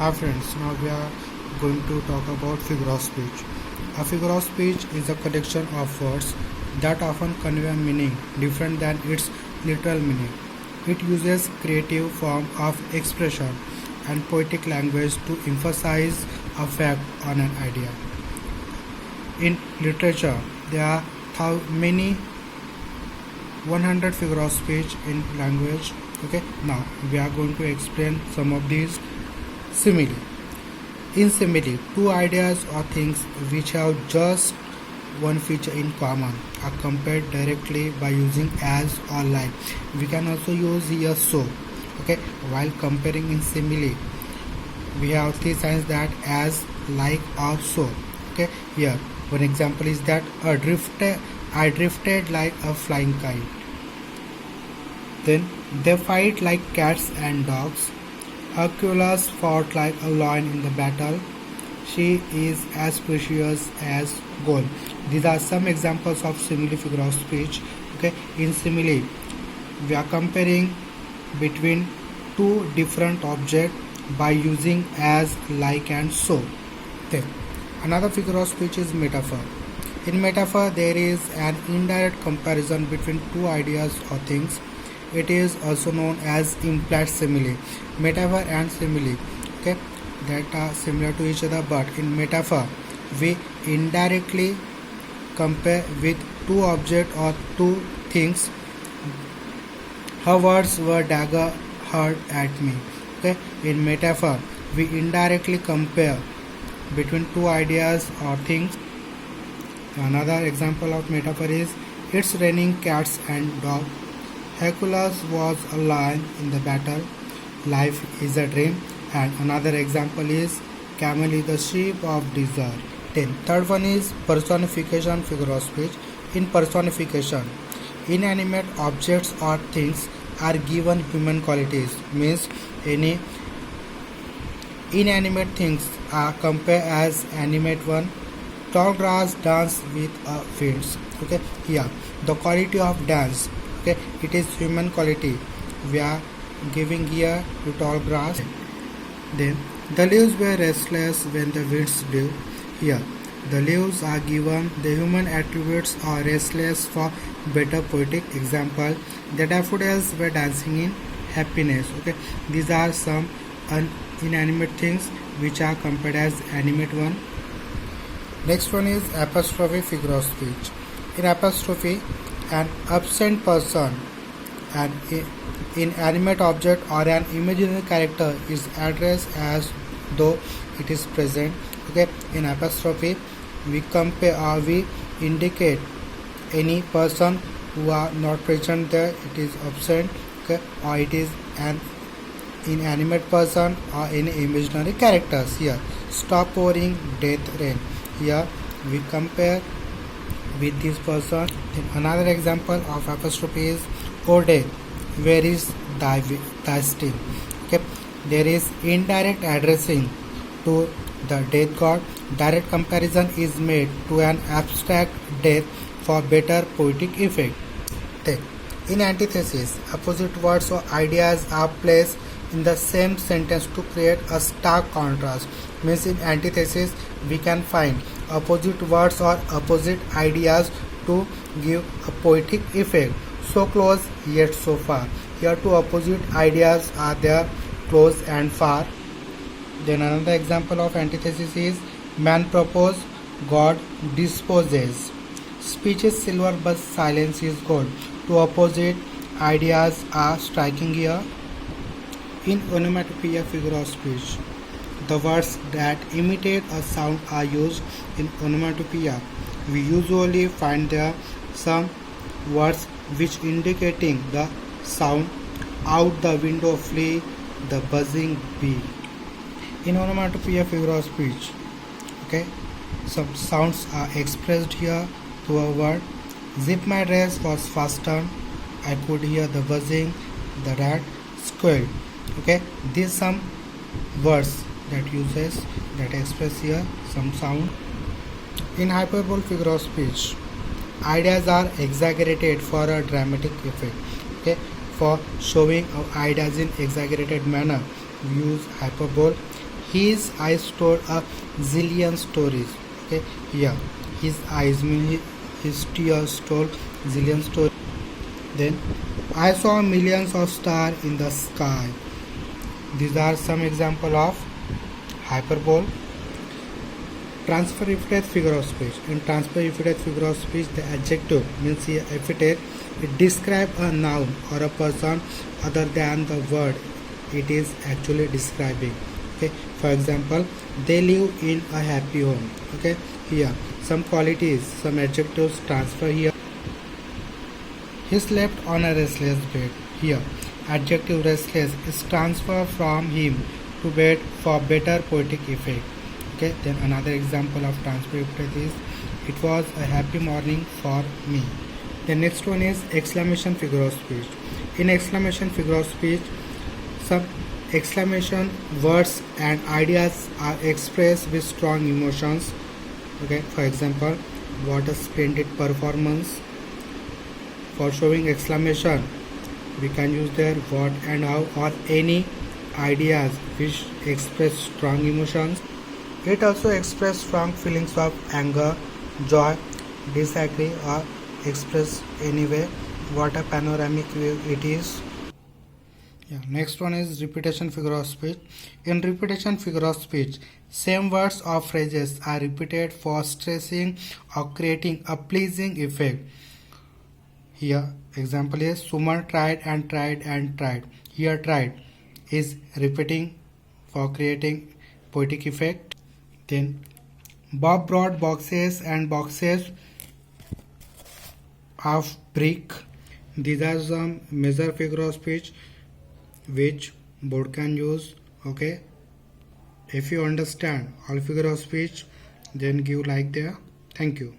Hi friends, now we are going to talk about figure of speech. A figure of speech is a collection of words that often convey a meaning different than its literal meaning. It uses creative form of expression and poetic language to emphasize a fact on an idea. In literature, there are many 100 figure of speech in language. Okay, now we are going to explain some of these. Simile. In simile, two ideas or things which have just one feature in common are compared directly by using as or like. We can also use here so. Okay, while comparing in simile, we have three signs that as, like, or so. Okay, here one example is that I drifted like a flying kite. Then they fight like cats and dogs. Hercules fought like a lion in the battle. She is as precious as gold. These are some examples of simile figure of speech. Okay, in simile, we are comparing between two different objects by using as, like, and so. Then another figure of speech is metaphor. In metaphor, there is an indirect comparison between two ideas or things. It is also known as implied simile. Metaphor and simile, okay, that are similar to each other, but in metaphor we indirectly compare with two objects or two things. Her words were dagger hurled at me. Okay, in metaphor we indirectly compare between two ideas or things. Another example of metaphor is it's raining cats and dogs. Hercules was a lion in the battle. Life is a dream. And another example is camel is the sheep of desert. Then third one is personification figure of speech. In personification, inanimate objects or things are given human qualities. Means any inanimate things are compared as animate one. Tall grass dance with a fields. Okay, here the quality of dance. Okay, it is human quality. We are giving here to tall grass. Then the leaves were restless when the winds blew. Here the leaves are given the human attributes are restless for better poetic example. The daffodils were dancing in happiness. Okay, these are some inanimate things which are compared as animate one. Next one is apostrophe figure of speech. In apostrophe, an absent person, an inanimate object or an imaginary character is addressed as though it is present. Okay, in apostrophe we compare or we indicate any person who are not present there, it is absent. Okay, or it is an inanimate person or any imaginary characters. Here stop pouring death rain. Here we compare with this person. Then another example of apostrophe is Ode, where is thy sting? Okay, there is indirect addressing to the death god. Direct comparison is made to an abstract death for better poetic effect. Then in antithesis, opposite words or ideas are placed in the same sentence to create a stark contrast. Means in antithesis we can find opposite words or opposite ideas to give a poetic effect. So close yet so far. Here two opposite ideas are there, close and far. Then another example of antithesis is man proposes, God disposes. Speech is silver but silence is gold. Two opposite ideas are striking here. In onomatopoeia figure of speech, the words that imitate a sound are used. In onomatopoeia, we usually find there some words which indicating the sound. Out the window flee the buzzing bee. In onomatopoeia figure of speech, okay, some sounds are expressed here to a word. Zip my dress was fastened. I could hear the buzzing. The rat squealed. Okay, these some words that uses that express here some sound. In hyperbole figure of speech, ideas are exaggerated for a dramatic effect. Okay, for showing ideas in exaggerated manner we use hyperbole. His eyes told a zillion stories. Okay, here his eyes mean his tears told zillion stories. Then I saw millions of stars in the sky. These are some example of hyperbole. Transfer epithet figure of speech. In transfer epithet figure of speech, the adjective means the epithet. It describes a noun or a person other than the word it is actually describing. Okay. For example, they live in a happy home. Okay. Here, some qualities, some adjectives transfer here. He slept on a restless bed. Here, adjective restless is transferred from him to bed for better poetic effect. Okay, then another example of transfer epithet is it was a happy morning for me. The next one is exclamation figure of speech. In exclamation figure of speech, some exclamation words and ideas are expressed with strong emotions. Okay, for example, what a splendid performance. For showing exclamation, we can use there what and how or any ideas which express strong emotions. It also expresses strong feelings of anger, joy, disagree or express anyway what a panoramic view it is. Yeah, next one is repetition figure of speech. In repetition figure of speech, same words or phrases are repeated for stressing or creating a pleasing effect. Here, example is Suman tried and tried and tried. Here, tried is repeating for creating poetic effect. Then, Bob brought boxes and boxes of brick. These are some major figure of speech which board can use. Okay. If you understand all figure of speech, then give like there. Thank you.